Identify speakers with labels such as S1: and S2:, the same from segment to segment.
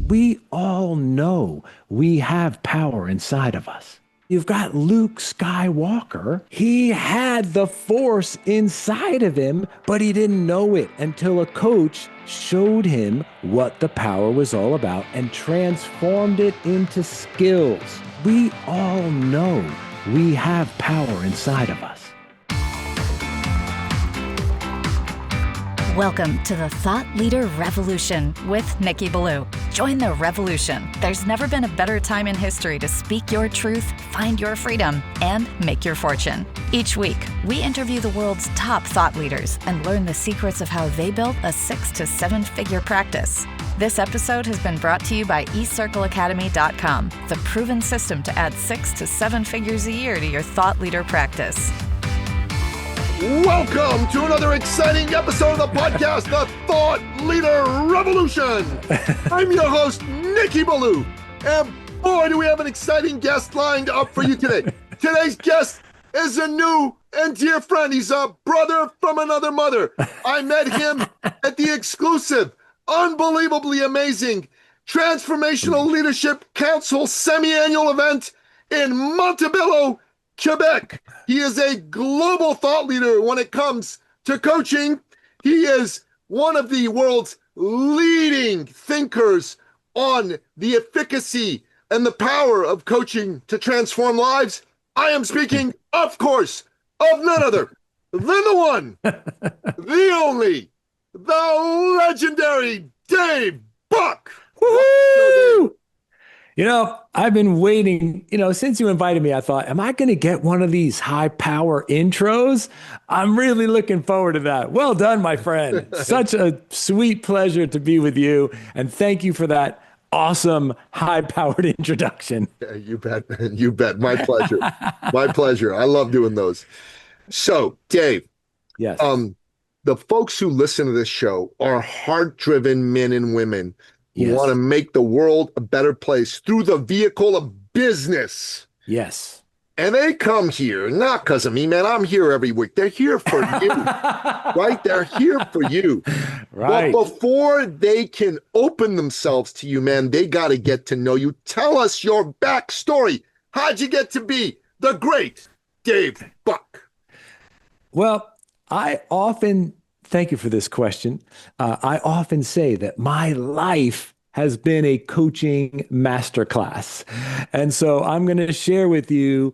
S1: We all know we have power inside of us. You've got Luke Skywalker. He had the Force inside of him, but he didn't know it until a coach showed him what the power was all about and transformed it into skills. We all know we have power inside of us.
S2: Welcome to the Thought Leader Revolution with Nikki Ballou. Join the revolution. There's never been a better time in history to speak your truth, find your freedom, and make your fortune. Each week, we interview the world's top thought leaders and learn the secrets of how they built a 6 to 7 figure practice. This episode has been brought to you by eCircleacademy.com, the proven system to add 6 to 7 figures a year to your thought leader practice.
S3: Welcome to another exciting episode of the podcast, The Thought Leader Revolution. I'm your host, Nikki Ballou, and boy, do we have an exciting guest lined up for you today. Today's guest is a new and dear friend. He's a brother from another mother. I met him at the exclusive, unbelievably amazing Transformational Leadership Council semi-annual event in Montebello, Quebec. He is a global thought leader when it comes to coaching. He is one of the world's leading thinkers on the efficacy and the power of coaching to transform lives. I am speaking, of course, of none other than the one, the only, the legendary Dave Buck.
S1: Woo-hoo! You know, I've been waiting, since you invited me, I thought, am I going to get one of these high power intros? I'm really looking forward to that. Well done, my friend. Such a sweet pleasure to be with you. And thank you for that awesome high powered introduction.
S3: Yeah, you bet. You bet. My pleasure. My pleasure. I love doing those. So, Dave.
S1: Yes.
S3: The folks who listen to this show are heart-driven men and women. You want to make the world a better place through the vehicle of business.
S1: Yes.
S3: And they come here, not because of me, man. I'm here every week. They're here for you, right? They're here for you.
S1: Right.
S3: But before they can open themselves to you, man, they got to get to know you. Tell us your backstory. How'd you get to be the great Dave Buck?
S1: Well, thank you for this question. I often say that my life has been a coaching masterclass. And so I'm going to share with you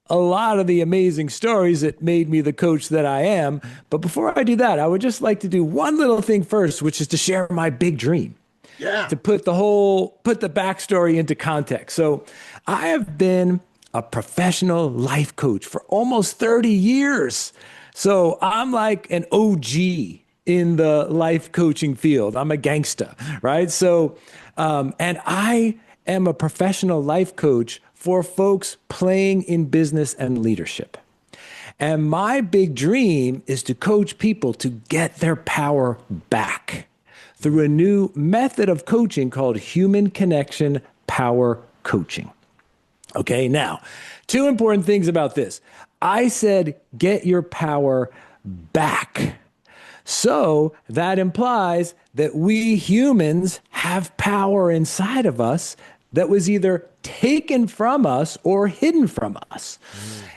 S1: a lot of the amazing stories that made me the coach that I am. But before I do that, I would just like to do one little thing first, which is to share my big dream.
S3: Yeah.
S1: To put the backstory into context. So I have been a professional life coach for almost 30 years. So I'm like an OG in the life coaching field. I'm a gangster, right? So, and I am a professional life coach for folks playing in business and leadership. And my big dream is to coach people to get their power back through a new method of coaching called human connection power coaching. Okay, now, 2 important things about this. I said, get your power back. So that implies that we humans have power inside of us that was either taken from us or hidden from us.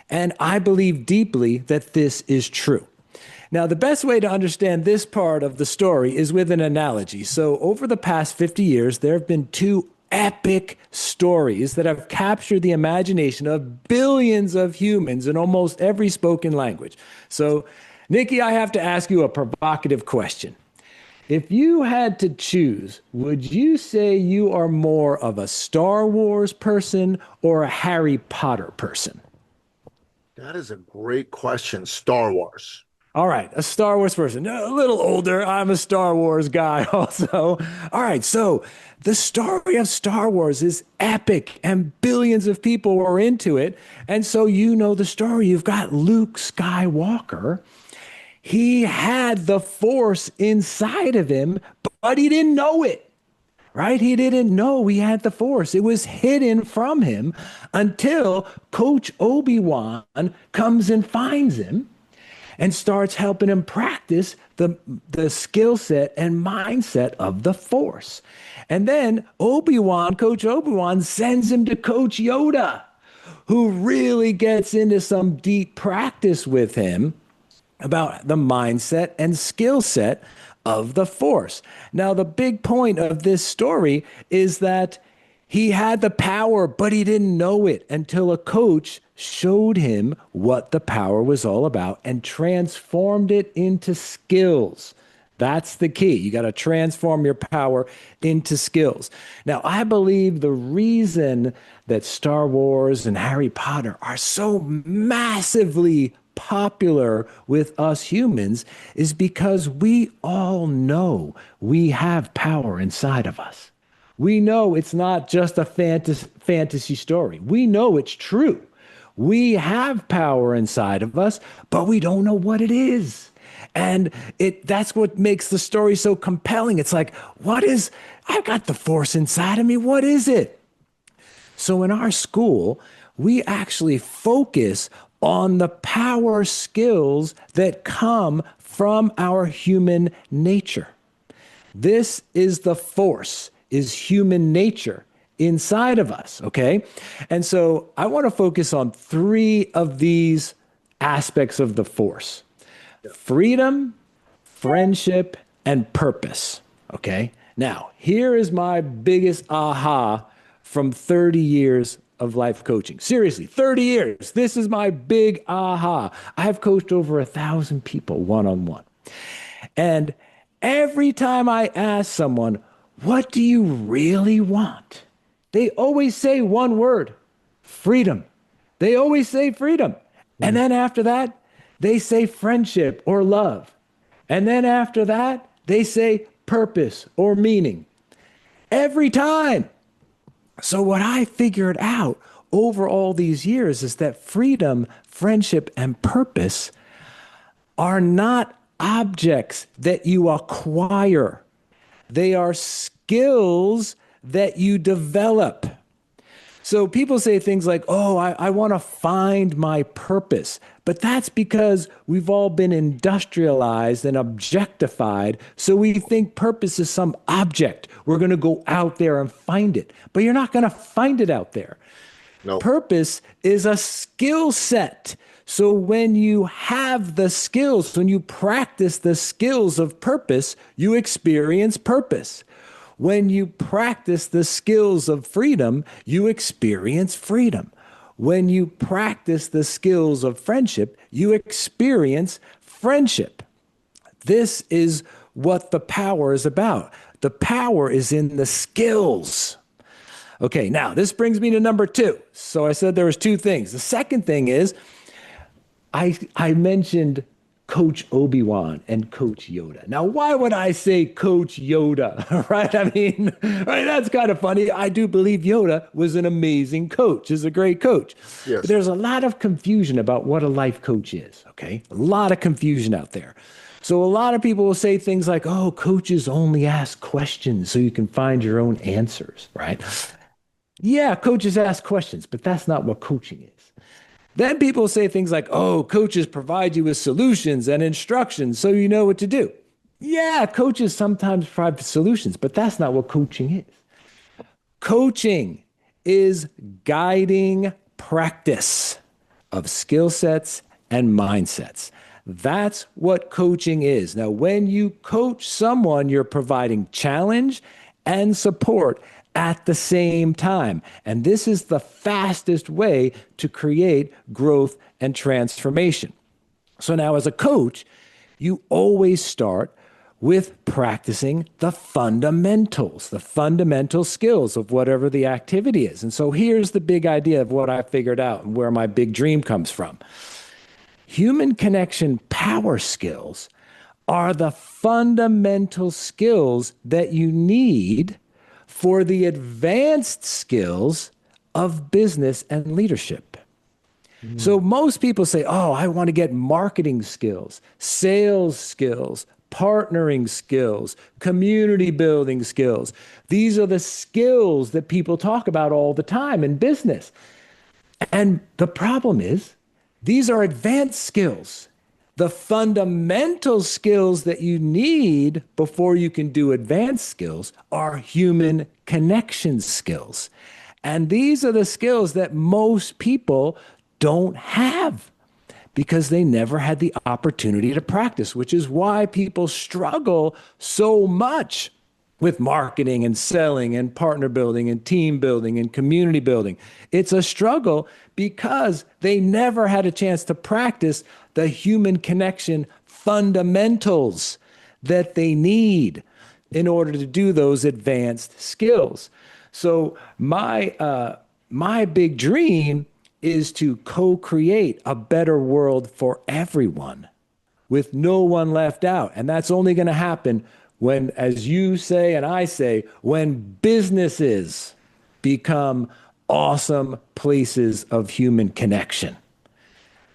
S1: And I believe deeply that this is true. Now, the best way to understand this part of the story is with an analogy. So over the past 50 years, there have been 2 epic stories that have captured the imagination of billions of humans in almost every spoken language. So, Nikki, I have to ask you a provocative question. If you had to choose, would you say you are more of a Star Wars person or a Harry Potter person?
S3: That is a great question. Star Wars.
S1: All right, a Star Wars person. A little older, I'm a Star Wars guy also. All right, so the story of Star Wars is epic and billions of people were into it. And so you know the story. You've got Luke Skywalker. He had the Force inside of him, but he didn't know it, right? He didn't know he had the Force. It was hidden from him until Coach Obi-Wan comes and finds him. and starts helping him practice the skill set and mindset of the Force. And then Coach Obi-Wan sends him to Coach Yoda, who really gets into some deep practice with him about the mindset and skill set of the Force. Now, the big point of this story is that he had the power, but he didn't know it until a coach showed him what the power was all about and transformed it into skills. That's the key. You got to transform your power into skills. Now, I believe the reason that Star Wars and Harry Potter are so massively popular with us humans is because we all know we have power inside of us. We know it's not just a fantasy story. We know it's true. We have power inside of us, but we don't know what it is. And that's what makes the story so compelling. It's like, I've got the Force inside of me. What is it? So in our school, we actually focus on the power skills that come from our human nature. This is the Force, is human nature inside of us, okay? And so I want to focus on 3 of these aspects of the Force: freedom, friendship, and purpose, okay? Now, here is my biggest aha from 30 years of life coaching. Seriously, 30 years. This is my big aha. I've coached over 1,000 people one-on-one. And every time I ask someone, what do you really want? They always say one word: freedom. They always say freedom. And then after that, they say friendship or love. And then after that, they say purpose or meaning. Every time. So what I figured out over all these years is that freedom, friendship, and purpose are not objects that you acquire. They are skills that you develop. So people say things like, oh, I want to find my purpose. But that's because we've all been industrialized and objectified. So we think purpose is some object. We're going to go out there and find it. But you're not going to find it out there. No. Purpose is a skill set. So when you have the skills, when you practice the skills of purpose, you experience purpose. When you practice the skills of freedom, you experience freedom. When you practice the skills of friendship, you experience friendship. This is what the power is about. The power is in the skills. Okay, now this brings me to number 2. So I said there was 2 things. The second thing is I mentioned Coach Obi-Wan and Coach Yoda. Now, why would I say Coach Yoda, right? I mean, right, that's kind of funny. I do believe Yoda was an amazing coach, is a great coach. Yes. But there's a lot of confusion about what a life coach is, okay? A lot of confusion out there. So a lot of people will say things like, oh, coaches only ask questions so you can find your own answers, right? Yeah, coaches ask questions, but that's not what coaching is. Then people say things like, oh, coaches provide you with solutions and instructions so you know what to do. Yeah, coaches sometimes provide solutions, but that's not what coaching is. Coaching is guiding practice of skill sets and mindsets. That's what coaching is. Now, when you coach someone, you're providing challenge and support at the same time. And this is the fastest way to create growth and transformation. So now as a coach, you always start with practicing the fundamentals, the fundamental skills of whatever the activity is. And so here's the big idea of what I figured out and where my big dream comes from. Human connection power skills are the fundamental skills that you need for the advanced skills of business and leadership. So most people say, oh, I want to get marketing skills, sales skills, partnering skills, community building skills. These are the skills that people talk about all the time in business. And the problem is, these are advanced skills. the fundamental skills that you need before you can do advanced skills are human connection skills. And these are the skills that most people don't have because they never had the opportunity to practice, which is why people struggle so much with marketing and selling and partner building and team building and community building. It's a struggle because they never had a chance to practice the human connection fundamentals that they need in order to do those advanced skills. So my big dream is to co-create a better world for everyone with no one left out. And that's only going to happen when, as you say and I say, when businesses become awesome places of human connection.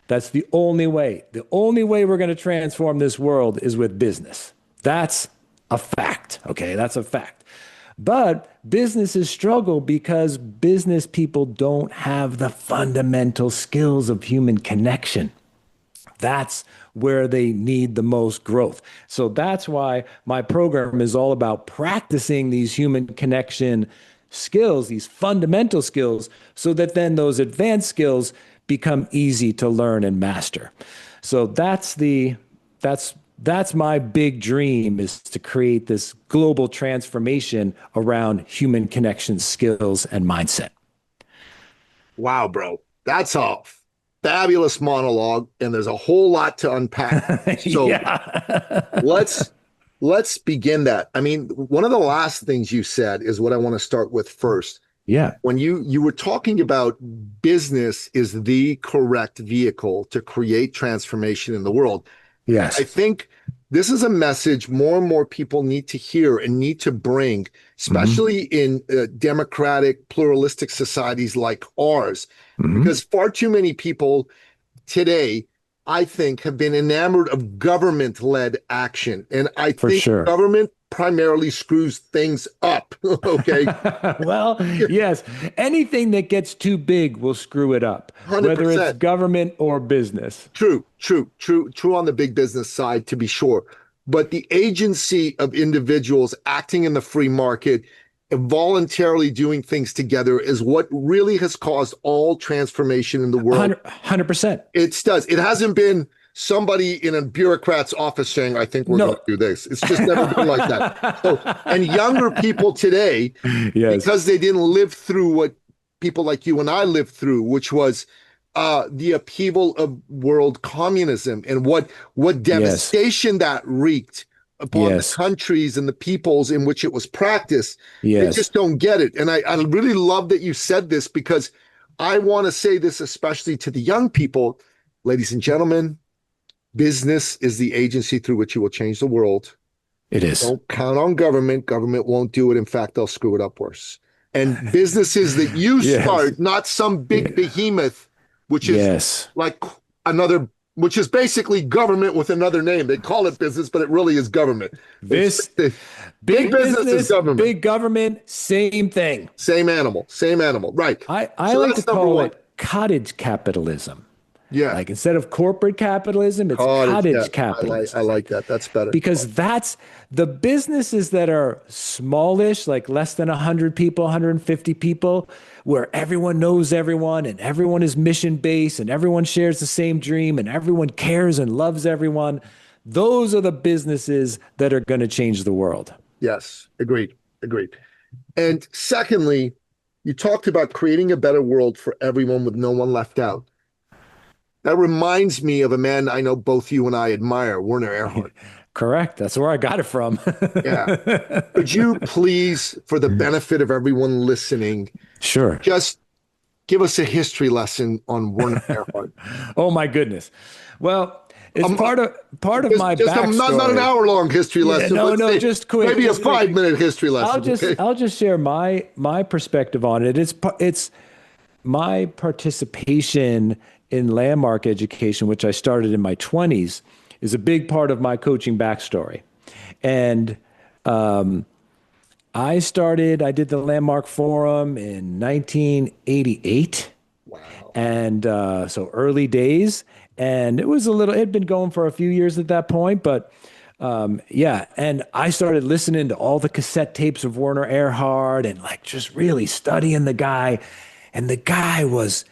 S1: That's the only way. The only way we're going to transform this world is with business. That's a fact, okay? That's a fact. But businesses struggle because business people don't have the fundamental skills of human connection. That's where they need the most growth. So that's why my program is all about practicing these human connection skills, these fundamental skills, so that then those advanced skills become easy to learn and master. So that's my big dream, is to create this global transformation around human connection skills and mindset.
S3: Wow, bro. That's a fabulous monologue, and there's a whole lot to unpack. So let's begin that. I mean, one of the last things you said is what I want to start with first.
S1: Yeah.
S3: When you were talking about business is the correct vehicle to create transformation in the world.
S1: Yes.
S3: I think this is a message more and more people need to hear and need to bring, especially in democratic, pluralistic societies like ours, because far too many people today, I think, have been enamored of government-led action. And I think government primarily screws things up, okay?
S1: Well, yes. Anything that gets too big will screw it up,
S3: 100%.
S1: Whether it's government or business.
S3: True on the big business side, to be sure. But the agency of individuals acting in the free market and voluntarily doing things together is what really has caused all transformation in the world.
S1: 100%.
S3: It does. It hasn't been somebody in a bureaucrat's office saying, I think we're going to do this. It's just never been like that. So, and younger people today, because they didn't live through what people like you and I lived through, which was the upheaval of world communism and what devastation that wreaked upon the countries and the peoples in which it was practiced. They just don't get it. And I really love that you said this, because I want to say this especially to the young people. Ladies and gentlemen, business is the agency through which you will change the world.
S1: It is.
S3: Don't count on government. Government won't do it. In fact, they'll screw it up worse. And businesses that you start, not some big behemoth, which is like which is basically government with another name. They call it business, but it really is government.
S1: Big business is government. Big government, same thing.
S3: Same animal. Right.
S1: I like to call it cottage capitalism.
S3: Yeah.
S1: Like instead of corporate capitalism, it's cottage capitalism.
S3: I like that. That's better.
S1: Because that's the businesses that are smallish, like less than 100 people, 150 people, where everyone knows everyone and everyone is mission based and everyone shares the same dream and everyone cares and loves everyone. Those are the businesses that are going to change the world.
S3: Yes. Agreed. And secondly, you talked about creating a better world for everyone with no one left out. That reminds me of a man I know both you and I admire, Werner Erhard.
S1: Correct. That's where I got it from.
S3: Yeah. Could you please, for the benefit of everyone listening, just give us a history lesson on Werner Erhard?
S1: Oh my goodness. Well, it's part of my backstory.
S3: Not an hour-long history lesson.
S1: No, just quick.
S3: Maybe a 5-minute history lesson.
S1: I'll just share my perspective on it. It's my participation in landmark education, which I started in my 20s, is a big part of my coaching backstory. And I did the Landmark Forum in 1988. Wow. And so early days. And it had been going for a few years at that point, but yeah. And I started listening to all the cassette tapes of Werner Erhard and like just really studying the guy. And the guy listen,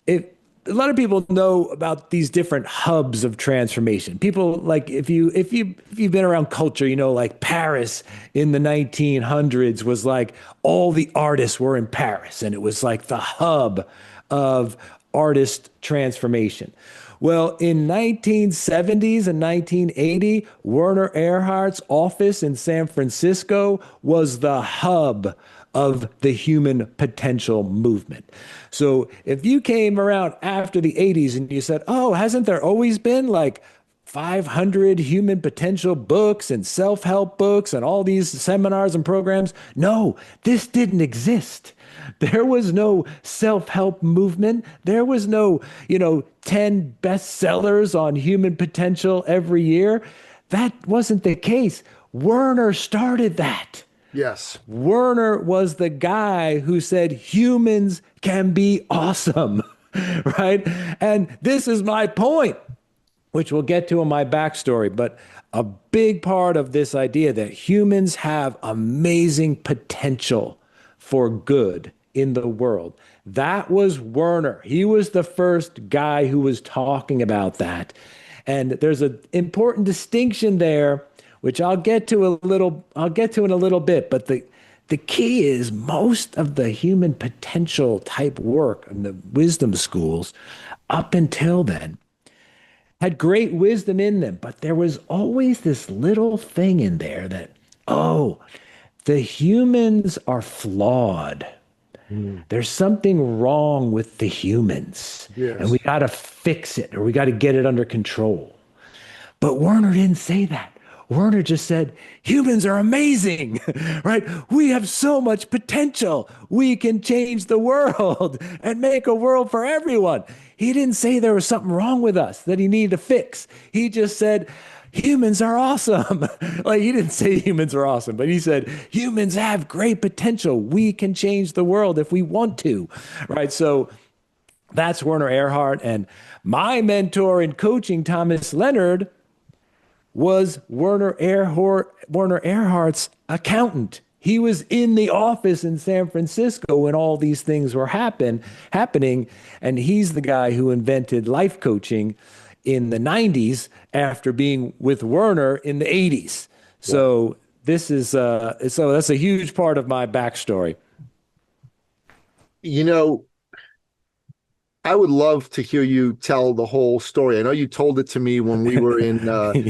S1: a lot of people know about these different hubs of transformation. People like if you've been around culture, like Paris in the 1900s was like all the artists were in Paris, and it was like the hub of artist transformation. Well, in 1970s and 1980, Werner Erhard's office in San Francisco was the hub of the human potential movement. So if you came around after the 80s and you said, oh, hasn't there always been like 500 human potential books and self-help books and all these seminars and programs? No, this didn't exist. There was no self-help movement. There was no, 10 bestsellers on human potential every year. That wasn't the case. Werner started that.
S3: Yes.
S1: Werner was the guy who said humans can be awesome, right? And this is my point, which we'll get to in my backstory. But a big part of this idea that humans have amazing potential for good in the world, that was Werner. He was the first guy who was talking about that. And there's an important distinction there, which I'll get to in a little bit. But the key is most of the human potential type work in the wisdom schools up until then had great wisdom in them, but there was always this little thing in there that, the humans are flawed. There's something wrong with the humans, and we got to fix it, or we got to get it under control. But Werner didn't say that. Werner just said, humans are amazing, right? We have so much potential. We can change the world and make a world for everyone. He didn't say there was something wrong with us that he needed to fix. He just said, humans are awesome. Like, he didn't say humans are awesome, but he said, humans have great potential. We can change the world if we want to, right? So that's Werner Erhard. And my mentor in coaching, Thomas Leonard, was Werner Erhard's accountant. He was in the office in San Francisco when all these things were happening, and he's the guy who invented life coaching in the 90s after being with Werner in the 80s. So this is so that's a huge part of my backstory.
S3: I would love to hear you tell the whole story. I know you told it to me when we were in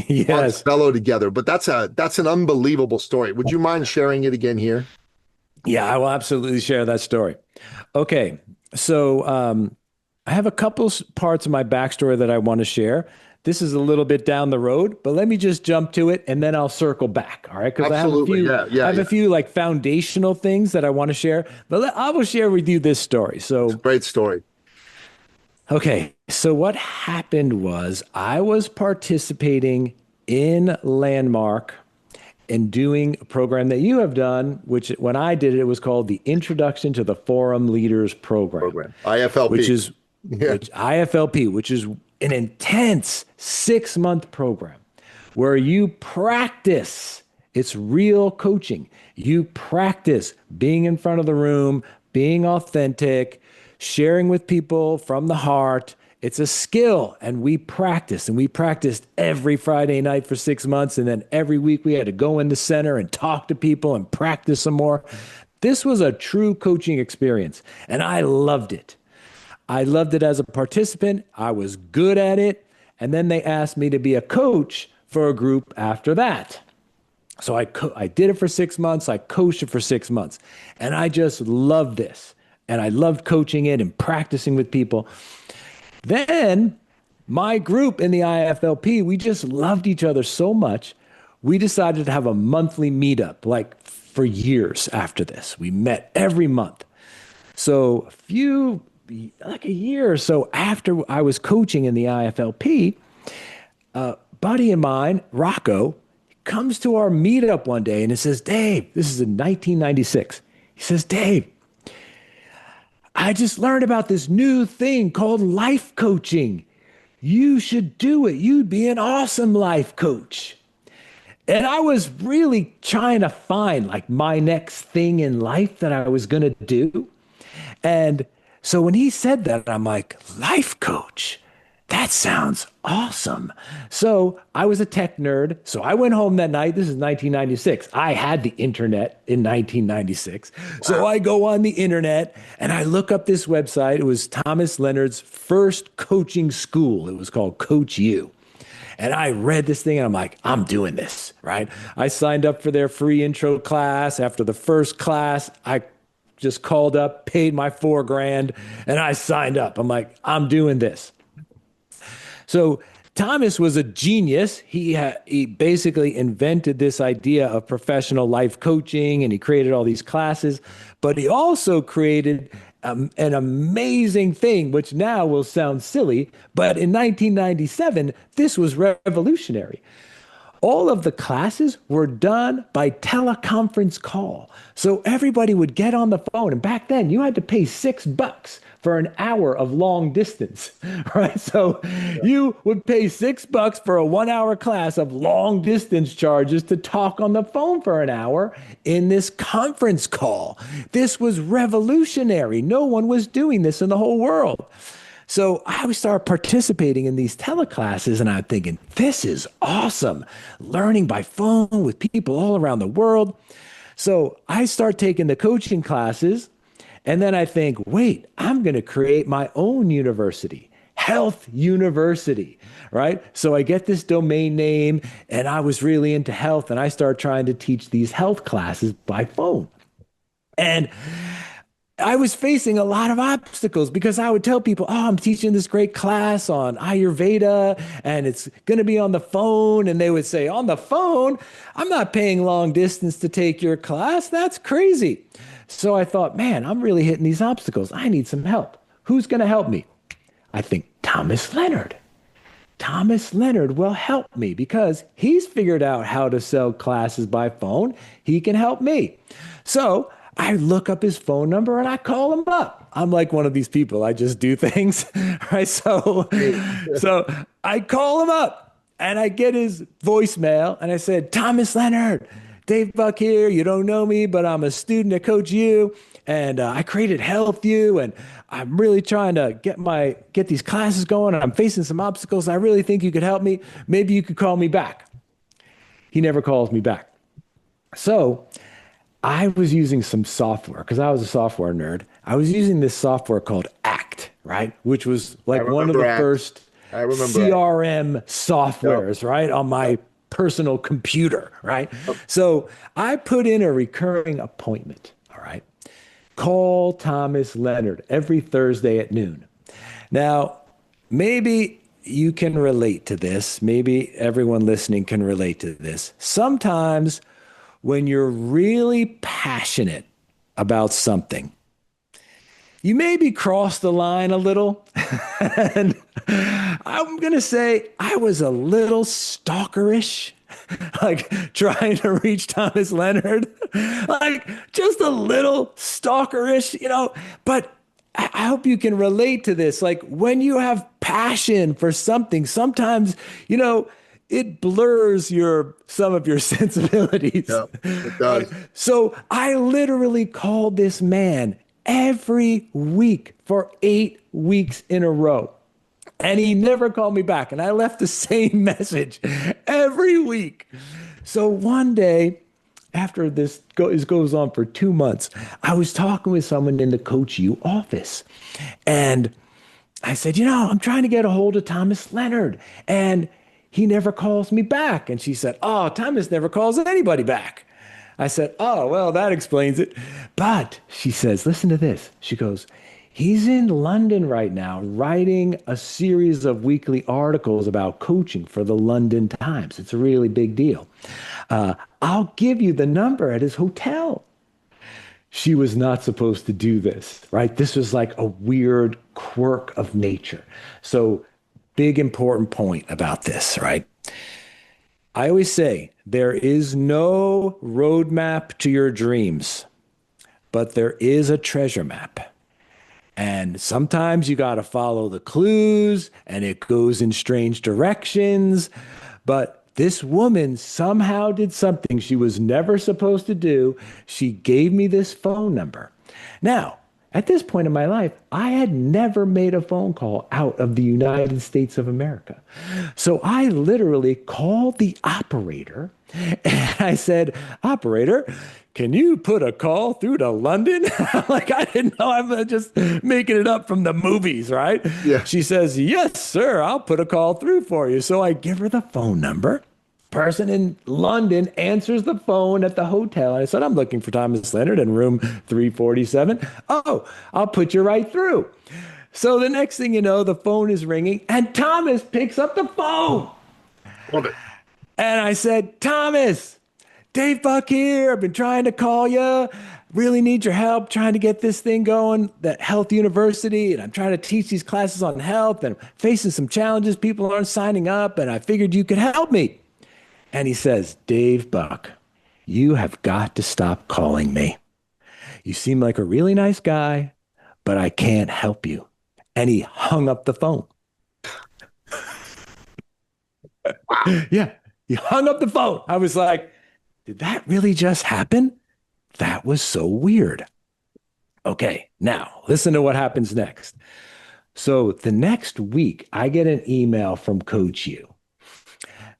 S1: yes.
S3: Fellow together, but that's an unbelievable story. Would you mind sharing it again here?
S1: Yeah, I will absolutely share that story. Okay, so I have a couple parts of my backstory that I want to share. This is a little bit down the road, but let me just jump to it and then I'll circle back. All right, because I have a few like foundational things that I want to share. But I will share with you this story. So
S3: it's a great story.
S1: Okay, so what happened was I was participating in Landmark and doing a program that you have done, which when I did it, it was called the Introduction to the Forum Leaders Program.
S3: IFLP.
S1: Which is an intense 6-month program where you practice. It's real coaching. You practice being in front of the room, being authentic, sharing with people from the heart. It's a skill, and we practiced every Friday night for 6 months. And then every week we had to go in the center and talk to people and practice some more. This was a true coaching experience, and I loved it. I loved it as a participant. I was good at it. And then they asked me to be a coach for a group after that. So I did it for 6 months. I coached it for 6 months, and I just loved this. And I loved coaching it and practicing with people. Then my group in the IFLP, we just loved each other so much. We decided to have a monthly meetup, like for years after this. We met every month. So like a year or so after I was coaching in the IFLP, a buddy of mine, Rocco, comes to our meetup one day and he says, Dave, this is in 1996. He says, Dave, I just learned about this new thing called life coaching. You should do it. You'd be an awesome life coach. And I was really trying to find like my next thing in life that I was going to do. And so when he said that, I'm like, life coach, that sounds awesome. So I was a tech nerd. So I went home that night. This is 1996. I had the internet in 1996. Wow. So I go on the internet and I look up this website. It was Thomas Leonard's first coaching school. It was called Coach U. And I read this thing and I'm like, I'm doing this, right? I signed up for their free intro class. After the first class, I just called up, paid my $4,000, and I signed up. I'm like, I'm doing this. So Thomas was a genius. He basically invented this idea of professional life coaching, and he created all these classes, but he also created an amazing thing, which now will sound silly, but in 1997, this was revolutionary. All of the classes were done by teleconference call. So everybody would get on the phone. And back then, you had to pay $6 for an hour of long distance, right? So you would pay $6 for a 1-hour class of long distance charges to talk on the phone for an hour in this conference call. This was revolutionary. No one was doing this in the whole world. So I would start participating in these teleclasses and I'm thinking, this is awesome. Learning by phone with people all around the world. So I start taking the coaching classes and then I think, wait, I'm going to create my own university, Health University, right? So I get this domain name and I was really into health and I start trying to teach these health classes by phone. And I was facing a lot of obstacles because I would tell people, oh, I'm teaching this great class on Ayurveda and it's going to be on the phone. And they would say, on the phone? I'm not paying long distance to take your class. That's crazy. So I thought, man, I'm really hitting these obstacles. I need some help. Who's going to help me? I think Thomas Leonard. Thomas Leonard will help me because he's figured out how to sell classes by phone. He can help me. So I look up his phone number and I call him up. I'm like one of these people. I just do things, right? So I call him up and I get his voicemail and I said, Thomas Leonard, Dave Buck here. You don't know me, but I'm a student at Coach U and I created Health U and I'm really trying to get these classes going and I'm facing some obstacles. I really think you could help me. Maybe you could call me back. He never calls me back. So I was using some software because I was a software nerd. I was using this software called Act, right? Which was like one of the first CRM softwares, right? On my personal computer, right? So I put in a recurring appointment, all right? Call Thomas Leonard every Thursday at noon. Now, maybe you can relate to this. Maybe everyone listening can relate to this. Sometimes when you're really passionate about something, you maybe cross the line a little. And I'm going to say I was a little stalkerish, like trying to reach Thomas Leonard, like just a little stalkerish, but I hope you can relate to this. Like when you have passion for something, sometimes, it blurs some of your sensibilities. Yeah, it does. So I literally called this man every week for 8 weeks in a row. And he never called me back. And I left the same message every week. So one day, after this goes on for 2 months, I was talking with someone in the Coach U office. And I said, I'm trying to get a hold of Thomas Leonard. And he never calls me back. And she said, oh, Thomas never calls anybody back. I said, oh, well, that explains it. But she says, listen to this. She goes, he's in London right now writing a series of weekly articles about coaching for the London Times. It's a really big deal. I'll give you the number at his hotel. She was not supposed to do this, right? This was like a weird quirk of nature. So big important point about this, right? I always say there is no roadmap to your dreams, but there is a treasure map. And sometimes you got to follow the clues and it goes in strange directions. But this woman somehow did something she was never supposed to do. She gave me this phone number. Now, at this point in my life, I had never made a phone call out of the United States of America. So I literally called the operator and I said, "Operator, can you put a call through to London?" Like, I didn't know. I'm just making it up from the movies, right?
S3: Yeah.
S1: She says, "Yes, sir, I'll put a call through for you." So I give her the phone number. Person in London answers the phone at the hotel. I said, "I'm looking for Thomas Leonard in room 347. "Oh, I'll put you right through." So the next thing you know, the phone is ringing and Thomas picks up the phone.
S3: Love it.
S1: And I said, "Thomas, Dave Buck here. I've been trying to call you. Really need your help trying to get this thing going, that Health University. And I'm trying to teach these classes on health and I'm facing some challenges. People aren't signing up and I figured you could help me." And he says, "Dave Buck, you have got to stop calling me. You seem like a really nice guy, but I can't help you." And he hung up the phone. Wow. Yeah, he hung up the phone. I was like, did that really just happen? That was so weird. Okay, now listen to what happens next. So the next week, I get an email from Coach U.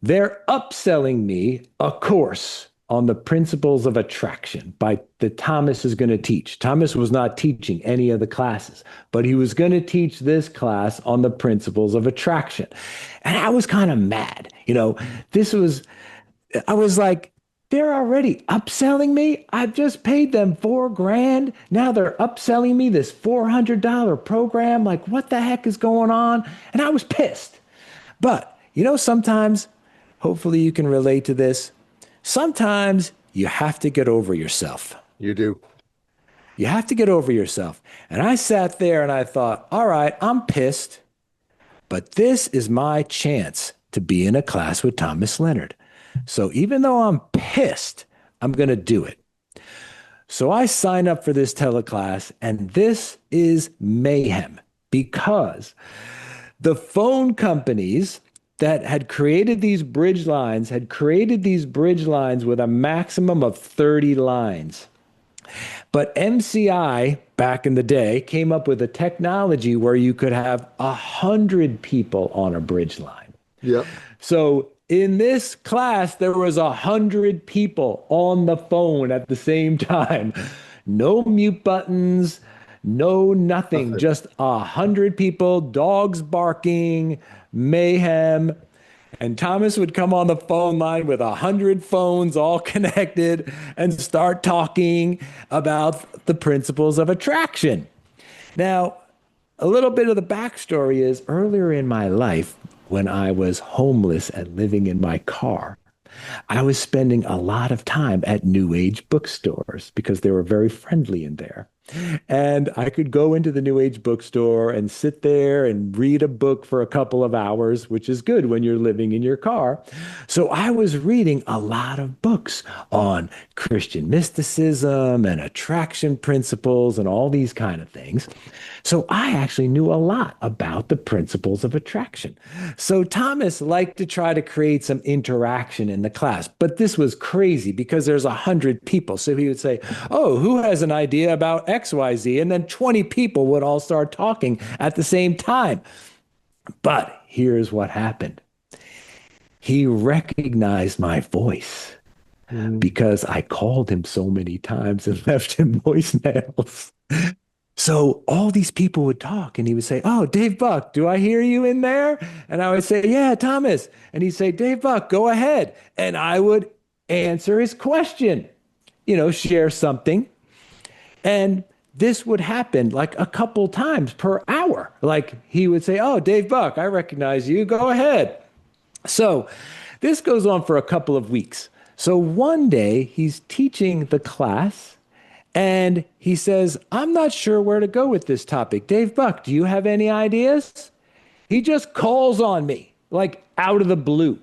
S1: They're upselling me a course on the principles of attraction that Thomas is going to teach. Thomas was not teaching any of the classes, but he was going to teach this class on the principles of attraction. And I was kind of mad. I was like, they're already upselling me. I've just paid them $4,000. Now they're upselling me this $400 program. Like, what the heck is going on? And I was pissed. But, sometimes, hopefully you can relate to this. Sometimes you have to get over yourself.
S3: You do.
S1: You have to get over yourself. And I sat there and I thought, all right, I'm pissed, but this is my chance to be in a class with Thomas Leonard. So even though I'm pissed, I'm going to do it. So I sign up for this teleclass, and this is mayhem because the phone companies that had created these bridge lines with a maximum of 30 lines. But MCI, back in the day, came up with a technology where you could have 100 people on a bridge line.
S3: Yep.
S1: So in this class, there was 100 people on the phone at the same time. No mute buttons, no nothing, just 100 people, dogs barking, mayhem. And Thomas would come on the phone line with 100 phones all connected and start talking about the principles of attraction. Now, a little bit of the backstory is earlier in my life, when I was homeless and living in my car, I was spending a lot of time at New Age bookstores because they were very friendly in there. And I could go into the New Age bookstore and sit there and read a book for a couple of hours, which is good when you're living in your car. So I was reading a lot of books on Christian mysticism and attraction principles and all these kind of things. So I actually knew a lot about the principles of attraction. So Thomas liked to try to create some interaction in the class, but this was crazy because there's 100 people. So he would say, "Oh, who has an idea about XYZ?" And then 20 people would all start talking at the same time. But here's what happened. He recognized my voice because I called him so many times and left him voicemails. So all these people would talk and he would say, "Oh, Dave Buck, do I hear you in there?" And I would say, "Yeah, Thomas." And he'd say, "Dave Buck, go ahead." And I would answer his question, share something. And this would happen like a couple times per hour. Like he would say, "Oh, Dave Buck, I recognize you. Go ahead." So this goes on for a couple of weeks. So one day he's teaching the class and he says, "I'm not sure where to go with this topic. Dave Buck, do you have any ideas?" He just calls on me like out of the blue.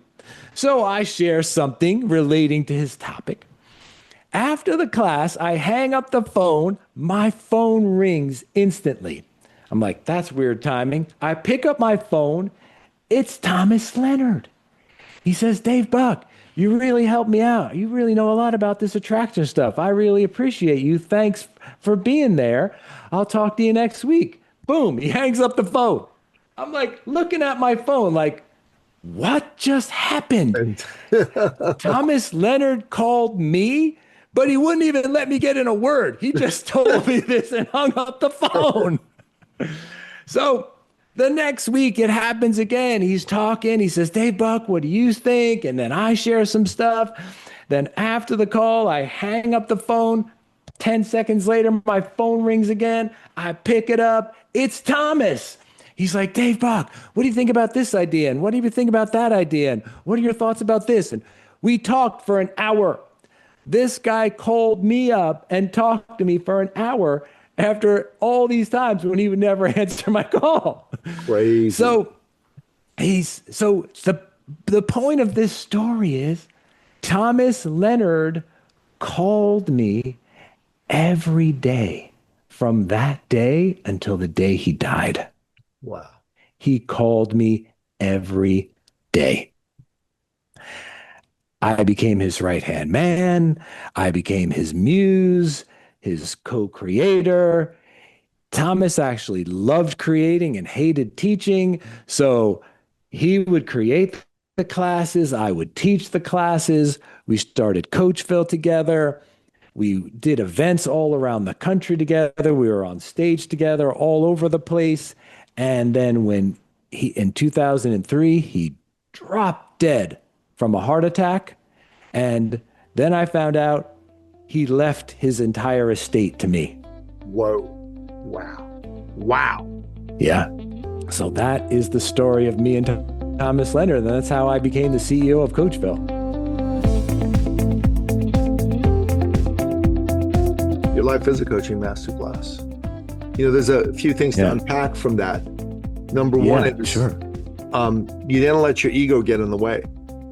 S1: So I share something relating to his topic. After the class, I hang up the phone. My phone rings instantly. I'm like, that's weird timing. I pick up my phone. It's Thomas Leonard. He says, Dave Buck, you really helped me out. You really know a lot about this attraction stuff. I really appreciate you. Thanks for being there. I'll talk to you next week. Boom. He hangs up the phone. I'm like looking at my phone like, what just happened? Thomas Leonard called me, but he wouldn't even let me get in a word. He just told me this and hung up the phone. So the next week it happens again. He's talking. He says, Dave Buck, what do you think? And then I share some stuff. Then after the call, I hang up the phone. 10 seconds later, my phone rings again. I pick it up. It's Thomas. He's like, Dave Buck, what do you think about this idea? And what do you think about that idea? And what are your thoughts about this? And we talked for an hour. This guy called me up and talked to me for an hour after all these times when he would never answer my call.
S3: Crazy.
S1: So the point of this story is Thomas Leonard called me every day from that day until the day he died.
S3: Wow.
S1: He called me every day. I became his right-hand man. I became his muse, his co-creator. Thomas actually loved creating and hated teaching. So he would create the classes. I would teach the classes. We started Coachville together. We did events all around the country together. We were on stage together all over the place. And then when in 2003, he dropped dead from a heart attack. And then I found out he left his entire estate to me.
S3: Whoa. Wow. Wow.
S1: Yeah. So that is the story of me and Thomas Leonard. And that's how I became the CEO of Coachville.
S3: Your life is a coaching masterclass. There's a few things to unpack from that. Number one is,
S1: sure.
S3: You didn't let your ego get in the way,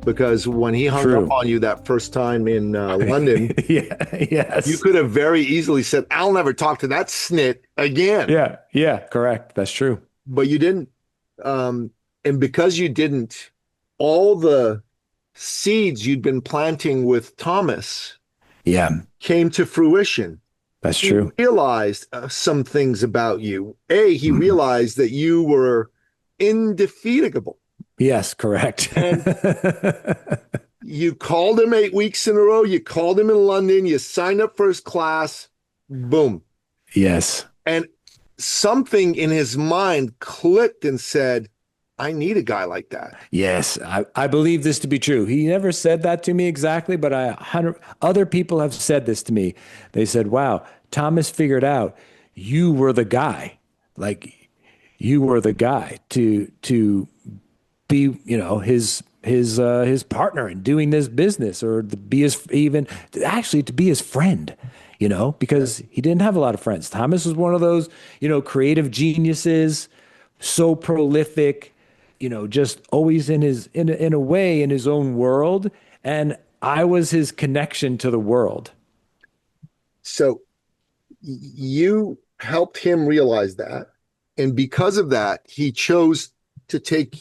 S3: because when he hung up on you that first time in London,
S1: yes,
S3: you could have very easily said, I'll never talk to that snit again.
S1: Yeah, correct. That's true.
S3: But you didn't. And because you didn't, all the seeds you'd been planting with Thomas came to fruition.
S1: That's true.
S3: He realized some things about you. He realized that you were indefeatable.
S1: Yes, correct.
S3: And you called him 8 weeks in a row. You called him in London. You signed up for his class. Boom.
S1: Yes.
S3: And something in his mind clicked and said, I need a guy like that.
S1: Yes, I believe this to be true. He never said that to me exactly, but other people have said this to me. They said, wow, Thomas figured out you were the guy. Like, you were the guy to be, his partner in doing this business, or to be to be his friend, because he didn't have a lot of friends. Thomas was one of those, creative geniuses, so prolific, just always in a way in his own world. And I was his connection to the world.
S3: So you helped him realize that. And because of that, he chose to take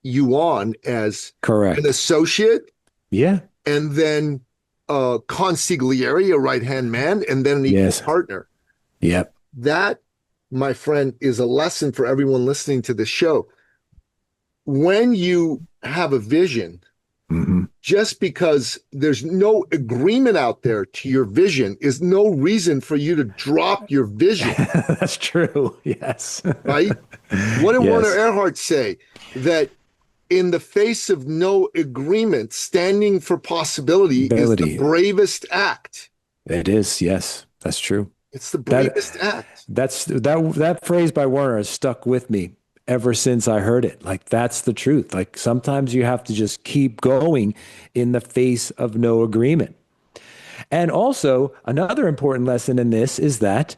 S3: you on as an associate.
S1: Yeah.
S3: And then a consigliere, a right-hand man, and then an equal partner.
S1: Yep.
S3: That, my friend, is a lesson for everyone listening to this show. When you have a vision, just because there's no agreement out there to your vision is no reason for you to drop your vision.
S1: That's true. Yes.
S3: Right? What did Werner Erhard say? That in the face of no agreement, standing for possibility is the bravest act.
S1: It is. Yes, that's true.
S3: It's the bravest act.
S1: That phrase by Werner has stuck with me ever since I heard it. Like, that's the truth. Like, sometimes you have to just keep going in the face of no agreement. And also, another important lesson in this is that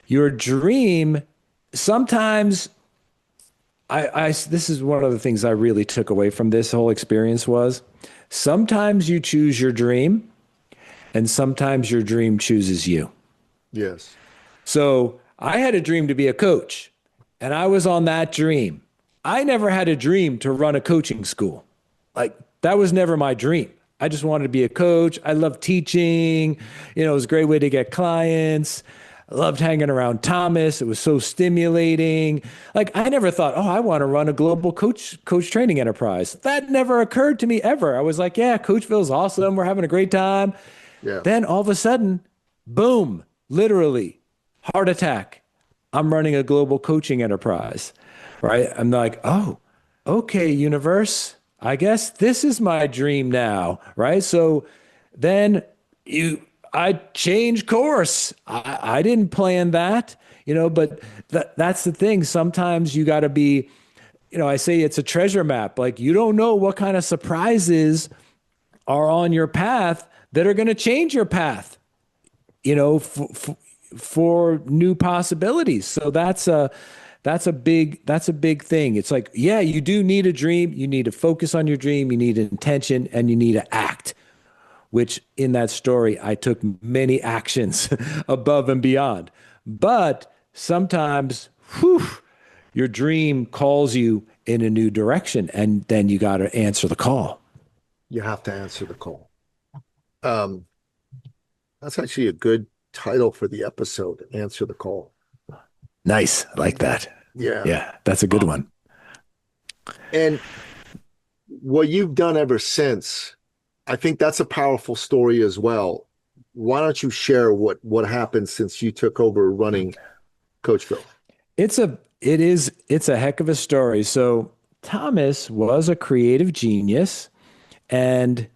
S1: your dream, sometimes, this is one of the things I really took away from this whole experience was, sometimes you choose your dream and sometimes your dream chooses you.
S3: Yes.
S1: So I had a dream to be a coach, and I was on that dream. I never had a dream to run a coaching school. Like, that was never my dream. I just wanted to be a coach. I loved teaching. It was a great way to get clients. I loved hanging around Thomas. It was so stimulating. Like, I never thought, oh, I want to run a global coach training enterprise. That never occurred to me ever. I was like, yeah, Coachville's awesome. We're having a great time.
S3: Yeah.
S1: Then all of a sudden, boom, literally, heart attack. I'm running a global coaching enterprise, right? I'm like, oh, okay, universe. I guess this is my dream now, right? So then I changed course. I didn't plan that, but that's the thing. Sometimes you got to be, I say it's a treasure map. Like, you don't know what kind of surprises are on your path that are going to change your path, for new possibilities. So that's a big thing. It's like, yeah, you do need a dream. You need to focus on your dream. You need intention, and you need to act, which in that story, I took many actions above and beyond. But sometimes, your dream calls you in a new direction, and then you got to answer the call.
S3: You have to answer the call. That's actually a good title for the episode, Answer the Call.
S1: Nice. I like that.
S3: Yeah.
S1: Yeah, that's a good one.
S3: And what you've done ever since, I think that's a powerful story as well. Why don't you share what happened since you took over running Coachville?
S1: It's a heck of a story. So Thomas was a creative genius, and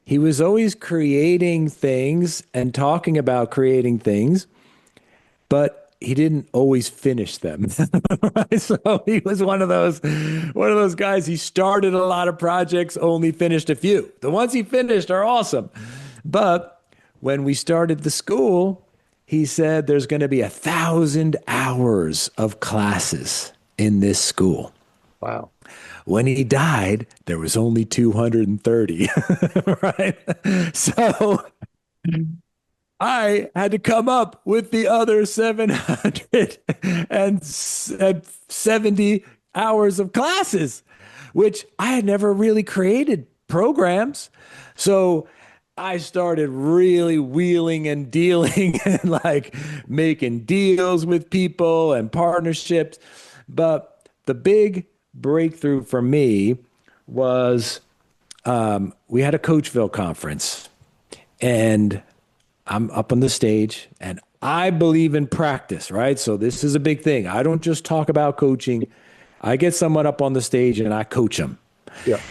S1: he was always creating things and talking about creating things, but he didn't always finish them. So he was one of those guys. He started a lot of projects, only finished a few. The ones he finished are awesome. But when we started the school, he said there's going to be 1,000 hours of classes in this school.
S3: Wow.
S1: When he died, there was only 230, right? So I had to come up with the other 770 hours of classes, which I had never really created programs. So I started really wheeling and dealing and like making deals with people and partnerships. But the big breakthrough for me was we had a Coachville conference, and I'm up on the stage, and I believe in practice, right? So this is a big thing. I don't just talk about coaching. I get someone up on the stage and I coach them.
S3: Yeah.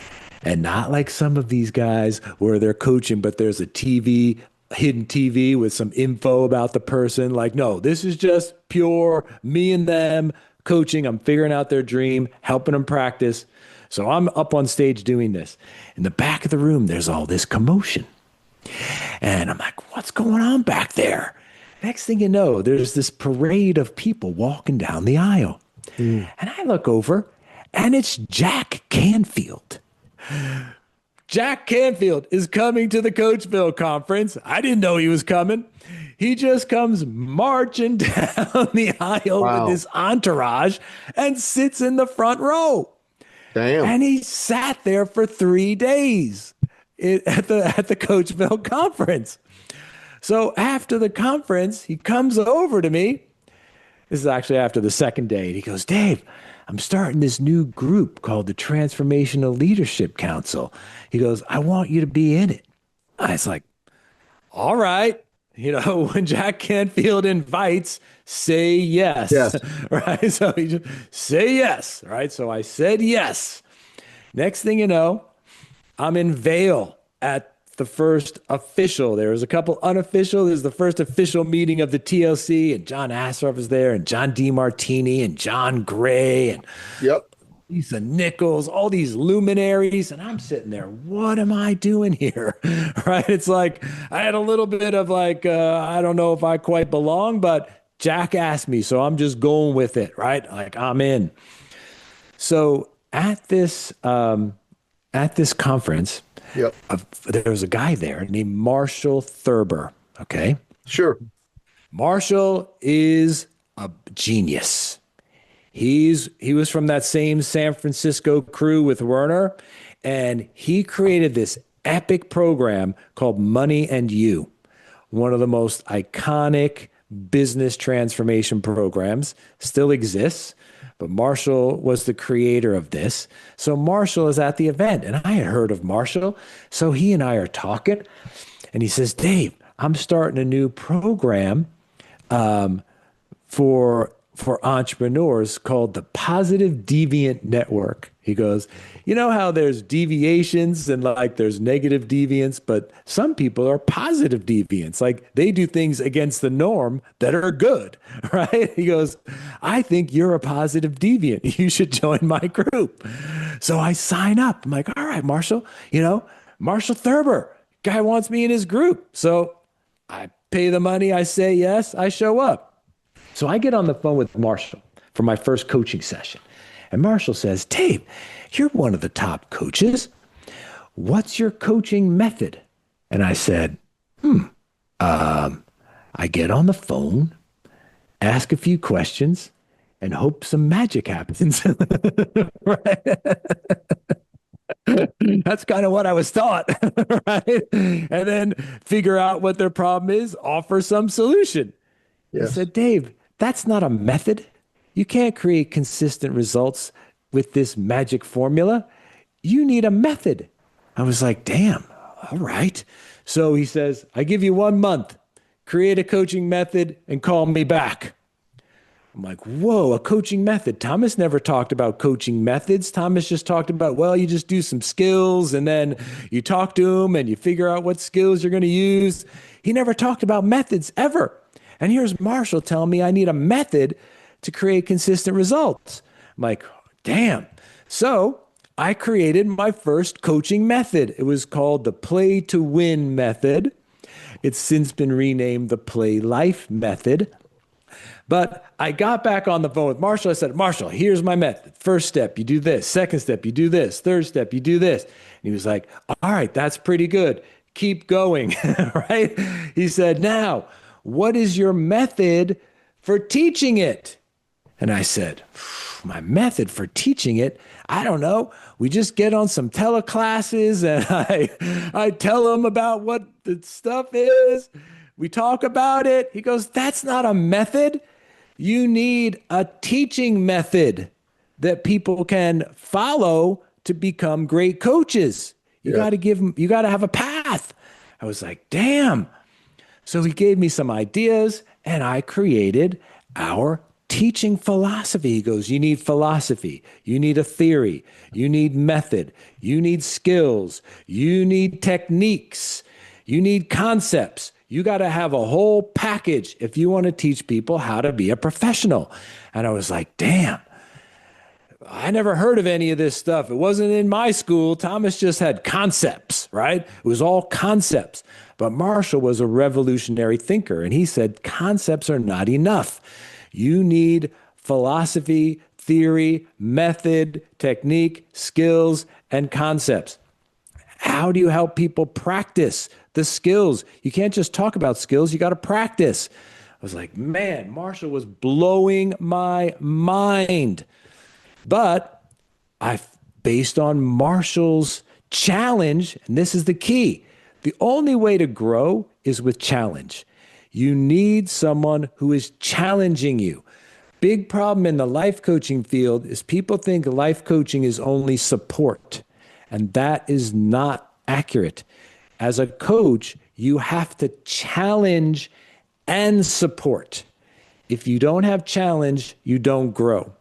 S1: And not like some of these guys where they're coaching, but there's a hidden TV with some info about the person. Like, no, this is just pure me and them coaching. I'm figuring out their dream, helping them practice. So I'm up on stage doing this. In the back of the room, there's all this commotion. And I'm like, what's going on back there? Next thing you know, there's this parade of people walking down the aisle. And I look over, and it's Jack Canfield. Jack Canfield is coming to the Coachville conference. I didn't know he was coming. He just comes marching down the aisle with his entourage and sits in the front row.
S3: Damn.
S1: And he sat there for 3 days at the Coachville conference. So after the conference, he comes over to me. This is actually after the second day. And he goes, Dave, I'm starting this new group called the Transformational Leadership Council. He goes, I want you to be in it. I was like, all right. When Jack Canfield invites, say yes.
S3: Yes.
S1: Right? So he just say yes. Right? So I said yes. Next thing you know, I'm in Vail at the first official. There was a couple unofficial. This is the first official meeting of the TLC, and John Assaraf was there, and John DeMartini, and John Gray, and Lisa Nichols, all these luminaries. And I'm sitting there, what am I doing here? Right? It's like, I had a little bit of like, I don't know if I quite belong, but Jack asked me, so I'm just going with it, right? Like, I'm in. So at this conference, there was a guy there named Marshall Thurber. Okay.
S3: Sure.
S1: Marshall is a genius. He was from that same San Francisco crew with Werner, and he created this epic program called Money and You, one of the most iconic business transformation programs, still exists, but Marshall was the creator of this. So Marshall is at the event, and I had heard of Marshall. So he and I are talking, and he says, Dave, I'm starting a new program for entrepreneurs called the Positive Deviant Network. He goes, you know how there's deviations and like there's negative deviants, but some people are positive deviants. Like they do things against the norm that are good, right? He goes, I think you're a positive deviant. You should join my group. So I sign up. I'm like, all right, Marshall, Marshall Thurber, guy wants me in his group. So I pay the money. I say yes. I show up. So I get on the phone with Marshall for my first coaching session. And Marshall says, Dave, you're one of the top coaches. What's your coaching method? And I said, I get on the phone, ask a few questions, and hope some magic happens. Right? That's kind of what I was taught, right? And then figure out what their problem is, offer some solution. Yes. I said, Dave, that's not a method. You can't create consistent results with this magic formula. You need a method. I was like, damn, all right. So he says, I give you 1 month, create a coaching method and call me back. I'm like, whoa, a coaching method. Thomas never talked about coaching methods. Thomas just talked about, well, you just do some skills and then you talk to them and you figure out what skills you're going to use. He never talked about methods ever. And here's Marshall telling me I need a method to create consistent results. I'm like, damn. So I created my first coaching method. It was called the Play to Win method. It's since been renamed the Play Life method. But I got back on the phone with Marshall. I said, Marshall, here's my method. First step, you do this. Second step, you do this. Third step, you do this. And he was like, all right, that's pretty good. Keep going, right? He said, now, what is your method for teaching it? And I said, my method for teaching it? I don't know. We just get on some teleclasses and I tell them about what the stuff is. We talk about it. He goes, that's not a method. You need a teaching method that people can follow to become great coaches. You got to give them, you got to have a path. I was like, damn. So he gave me some ideas and I created our teaching philosophy. He goes, you need philosophy, you need a theory, you need method, you need skills, you need techniques, you need concepts. You got to have a whole package if you want to teach people how to be a professional. And I was like, damn, I never heard of any of this stuff. It wasn't in my school. Thomas just had concepts, right? It was all concepts. But Marshall was a revolutionary thinker, and he said concepts are not enough. You need philosophy, theory, method, technique, skills, and concepts. How do you help people practice the skills? You can't just talk about skills. You got to practice. I was like, man, Marshall was blowing my mind. But based on Marshall's challenge, and this is the key, the only way to grow is with challenge. You need someone who is challenging you. Big problem in the life coaching field is people think life coaching is only support, and that is not accurate. As a coach, you have to challenge and support. If you don't have challenge, you don't grow.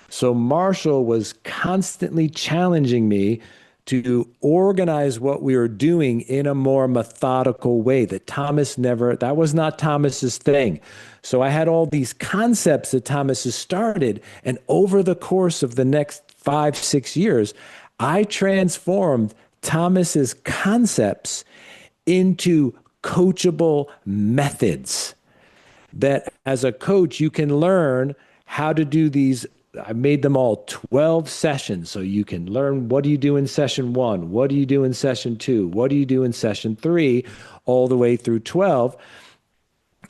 S1: So Marshall was constantly challenging me to organize what we were doing in a more methodical way that was not Thomas's thing. So I had all these concepts that Thomas has started, and over the course of the next 5-6 years, I transformed Thomas's concepts into coachable methods that as a coach, you can learn how to do these. I made them all 12 sessions. So you can learn, what do you do in session 1? What do you do in session 2? What do you do in session 3? All the way through 12.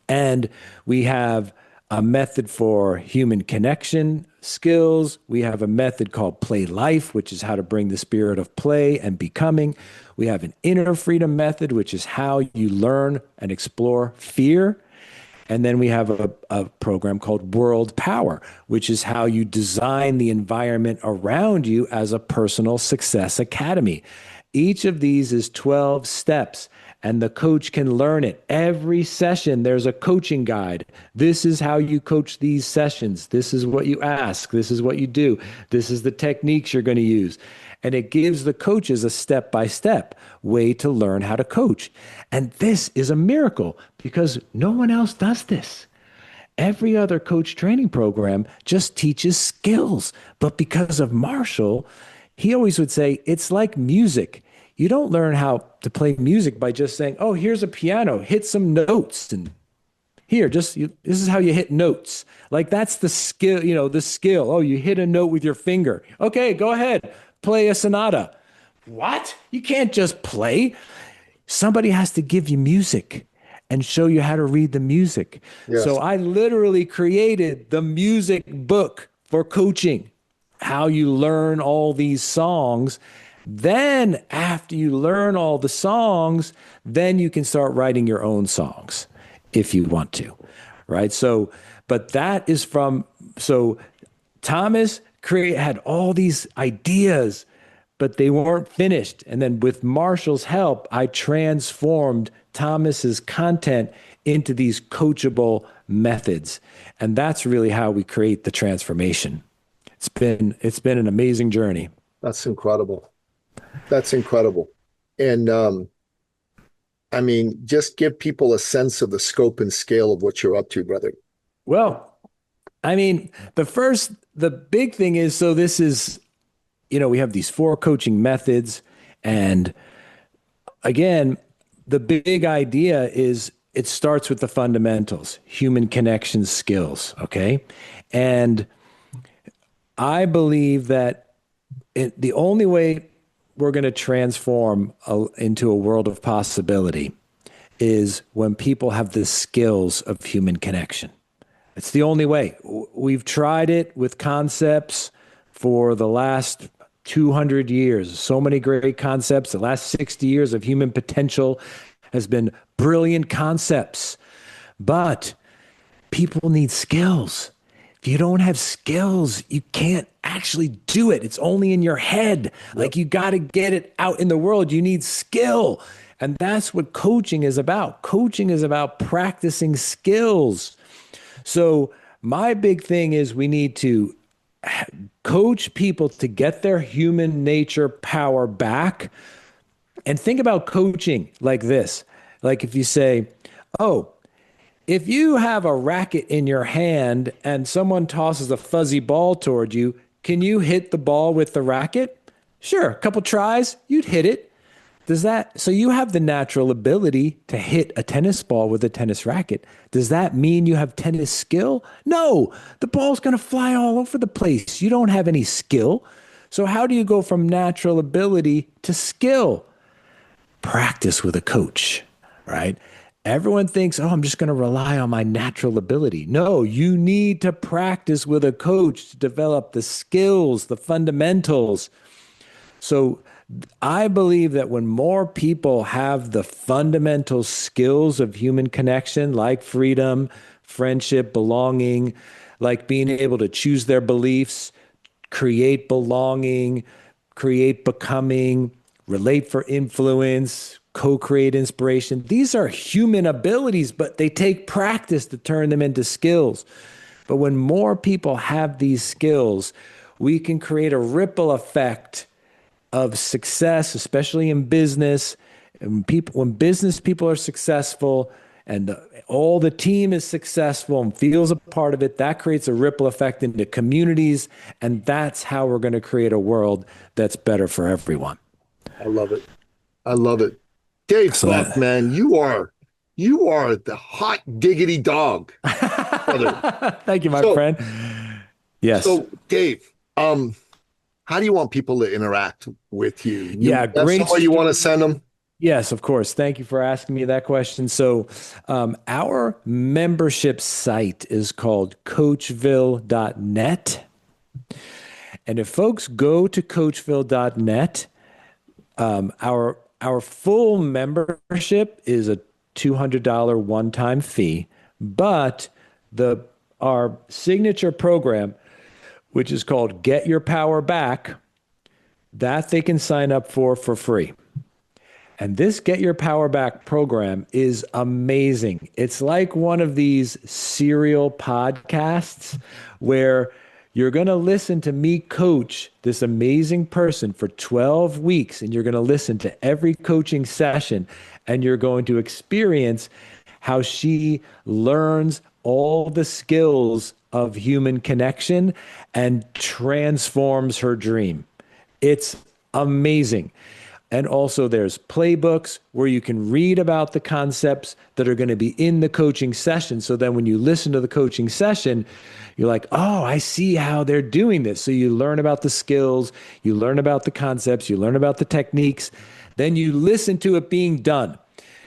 S1: And we have a method for human connection skills. We have a method called Play Life, which is how to bring the spirit of play and becoming. We have an inner freedom method, which is how you learn and explore fear. And then we have a program called World Power, which is how you design the environment around you as a personal success academy. Each of these is 12 steps, and the coach can learn it. Every session, there's a coaching guide. This is how you coach these sessions. This is what you ask. This is what you do. This is the techniques you're going to use. And it gives the coaches a step-by-step way to learn how to coach. And this is a miracle because no one else does this. Every other coach training program just teaches skills. But because of Marshall, he always would say, it's like music. You don't learn how to play music by just saying, oh, here's a piano, hit some notes. And here, this is how you hit notes. Like that's the skill, the skill. Oh, you hit a note with your finger. Okay, go ahead. Play a sonata. What? You can't just play. Somebody has to give you music and show you how to read the music. Yes. So I literally created the music book for coaching, how you learn all these songs. Then after you learn all the songs, then you can start writing your own songs if you want to, right? So, but that is so Thomas had all these ideas, but they weren't finished. And then with Marshall's help, I transformed Thomas's content into these coachable methods. And that's really how we create the transformation. It's been an amazing journey.
S3: That's incredible. That's incredible. And I mean, just give people a sense of the scope and scale of what you're up to, brother.
S1: Well, I mean, the big thing is, so this is, we have these 4 coaching methods. And again, the big idea is it starts with the fundamentals, human connection skills. Okay. And I believe that the only way we're going to transform into a world of possibility is when people have the skills of human connection. It's the only way. We've tried it with concepts for the last 200 years. So many great concepts. The last 60 years of human potential has been brilliant concepts. But people need skills. If you don't have skills, you can't actually do it. It's only in your head. Yep. Like you got to get it out in the world. You need skill. And that's what coaching is about. Coaching is about practicing skills. So my big thing is we need to coach people to get their human nature power back. And think about coaching like this. Like if you say, oh, if you have a racket in your hand and someone tosses a fuzzy ball toward you, can you hit the ball with the racket? Sure, a couple tries, you'd hit it. So you have the natural ability to hit a tennis ball with a tennis racket. Does that mean you have tennis skill? No, the ball's going to fly all over the place. You don't have any skill. So how do you go from natural ability to skill? Practice with a coach, right? Everyone thinks, oh, I'm just going to rely on my natural ability. No, you need to practice with a coach to develop the skills, the fundamentals. So I believe that when more people have the fundamental skills of human connection, like freedom, friendship, belonging, like being able to choose their beliefs, create belonging, create becoming, relate for influence, co-create inspiration. These are human abilities, but they take practice to turn them into skills. But when more people have these skills, we can create a ripple effect of success, especially in business. And when business people are successful and all the team is successful and feels a part of it, that creates a ripple effect into communities. And that's how we're going to create a world that's better for everyone.
S3: I love it. I love it. Dave, man, you are the hot diggity dog.
S1: Thank you, my friend. Yes.
S3: So, Dave, how do you want people to interact with you?
S1: Yeah, great.
S3: That's the way you want to send them?
S1: Yes, of course. Thank you for asking me that question. So, our membership site is called coachville.net. And if folks go to coachville.net, our full membership is a $200 one-time fee, but the our signature program, which is called Get Your Power Back, that they can sign up for free. And this Get Your Power Back program is amazing. It's like one of these serial podcasts where you're going to listen to me coach this amazing person for 12 weeks, and you're going to listen to every coaching session, and you're going to experience how she learns all the skills of human connection and transforms her dream. It's amazing. And also there's playbooks where you can read about the concepts that are going to be in the coaching session. So then when you listen to the coaching session, you're like, oh, I see how they're doing this. So you learn about the skills, you learn about the concepts, you learn about the techniques, then you listen to it being done.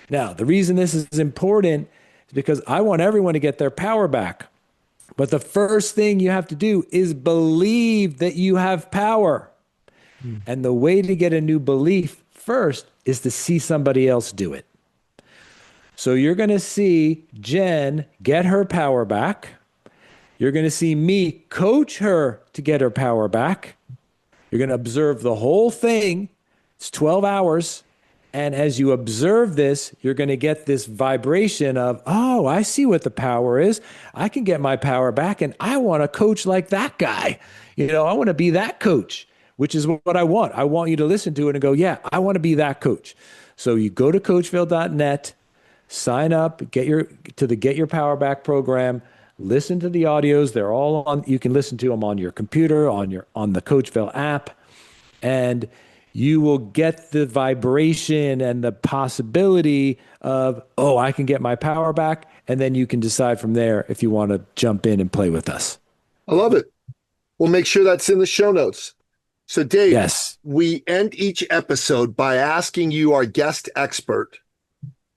S1: Now, the reason this is important is because I want everyone to get their power back. But the first thing you have to do is believe that you have power. And the way to get a new belief first is to see somebody else do it. So you're going to see Jen get her power back. You're going to see me coach her to get her power back. You're going to observe the whole thing. It's 12 hours. And as you observe this, you're going to get this vibration of, oh, I see what the power is. I can get my power back, and I want to coach like that guy. I want to be that coach, which is what I want. I want you to listen to it and go, yeah, I want to be that coach. So you go to coachville.net, sign up, get your Power Back program, listen to the audios. They're all on. You can listen to them on your computer, on the Coachville app, and you will get the vibration and the possibility of, oh, I can get my power back. And then you can decide from there if you want to jump in and play with us.
S3: I love it. We'll make sure that's in the show notes. So, Dave,
S1: yes,
S3: we end each episode by asking you, our guest expert,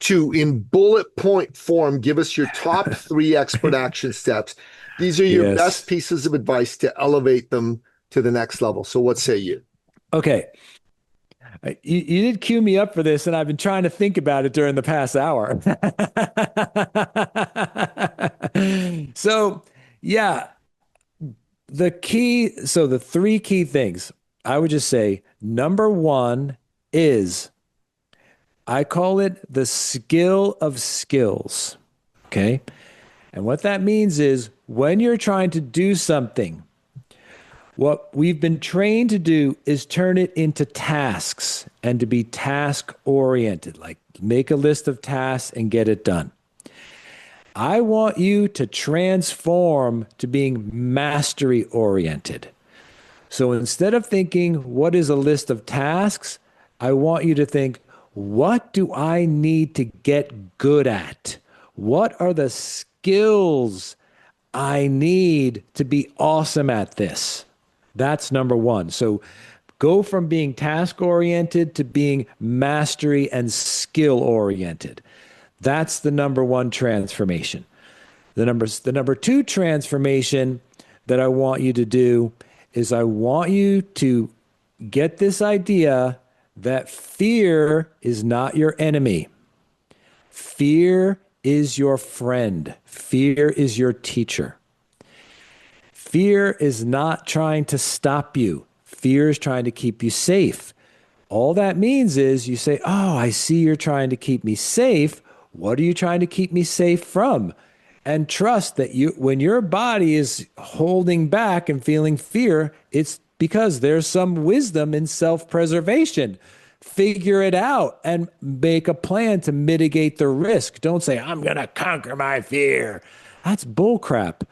S3: to, in bullet point form, give us your top 3 expert action steps. These are your best pieces of advice to elevate them to the next level. So what say you?
S1: Okay. You did cue me up for this, and I've been trying to think about it during the past hour. So, yeah, the 3 key things, I would just say, number 1 is, I call it the skill of skills. Okay. And what that means is when you're trying to do something, what we've been trained to do is turn it into tasks and to be task oriented, like make a list of tasks and get it done. I want you to transform to being mastery oriented. So instead of thinking, what is a list of tasks? I want you to think, what do I need to get good at? What are the skills I need to be awesome at this? That's number 1. So go from being task-oriented to being mastery and skill-oriented. That's the number 1 transformation. The number 2 transformation that I want you to do is I want you to get this idea that fear is not your enemy. Fear is your friend. Fear is your teacher. Fear is not trying to stop you. Fear is trying to keep you safe. All that means is you say, oh, I see you're trying to keep me safe. What are you trying to keep me safe from? And trust that when your body is holding back and feeling fear, it's because there's some wisdom in self-preservation. Figure it out and make a plan to mitigate the risk. Don't say, I'm going to conquer my fear. That's bullcrap.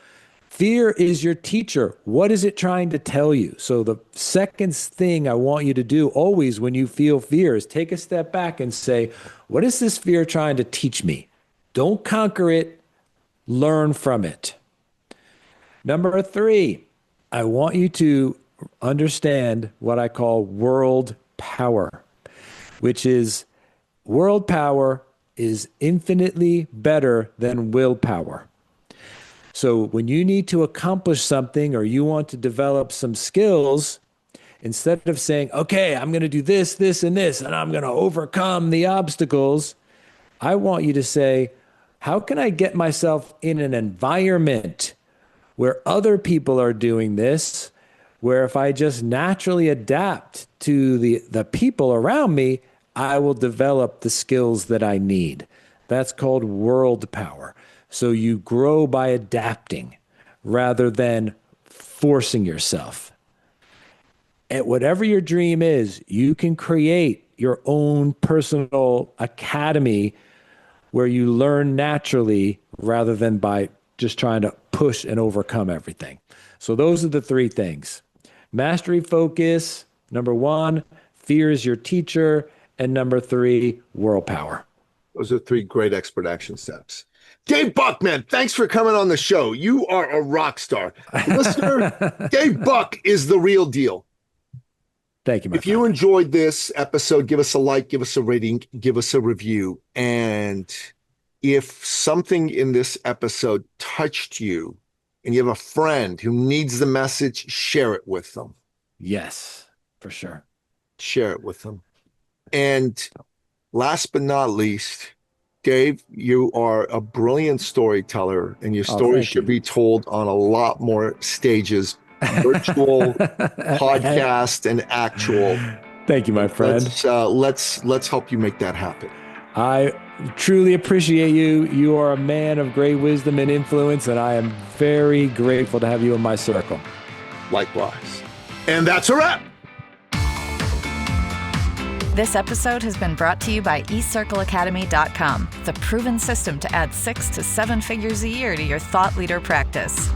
S1: Fear is your teacher. What is it trying to tell you? So the second thing I want you to do always when you feel fear is take a step back and say, what is this fear trying to teach me? Don't conquer it. Learn from it. Number 3, I want you to understand what I call world power, which is world power is infinitely better than willpower. So when you need to accomplish something or you want to develop some skills, instead of saying, okay, I'm going to do this, this, and this, and I'm going to overcome the obstacles, I want you to say, how can I get myself in an environment where other people are doing this, where if I just naturally adapt to the people around me, I will develop the skills that I need. That's called world power. So you grow by adapting rather than forcing yourself. And whatever your dream is, you can create your own personal academy where you learn naturally rather than by just trying to push and overcome everything. So those are the three things. Mastery focus, number 1, fear is your teacher, and number 3, world power.
S3: Those are 3 great expert action steps. Dave Buck, man, thanks for coming on the show. You are a rock star. Listener, Dave Buck is the real deal.
S1: Thank you, my
S3: friend. If you enjoyed this episode, give us a like, give us a rating, give us a review. And if something in this episode touched you and you have a friend who needs the message, share it with them.
S1: Yes, for sure.
S3: Share it with them. And last but not least, Dave, you are a brilliant storyteller, and your story should be told on a lot more stages, virtual, podcast, and actual.
S1: Thank you, my friend.
S3: Let's help you make that happen.
S1: I truly appreciate you. You are a man of great wisdom and influence, and I am very grateful to have you in my circle.
S3: Likewise. And that's a wrap.
S2: This episode has been brought to you by eCircleAcademy.com, the proven system to add 6 to 7 figures a year to your thought leader practice.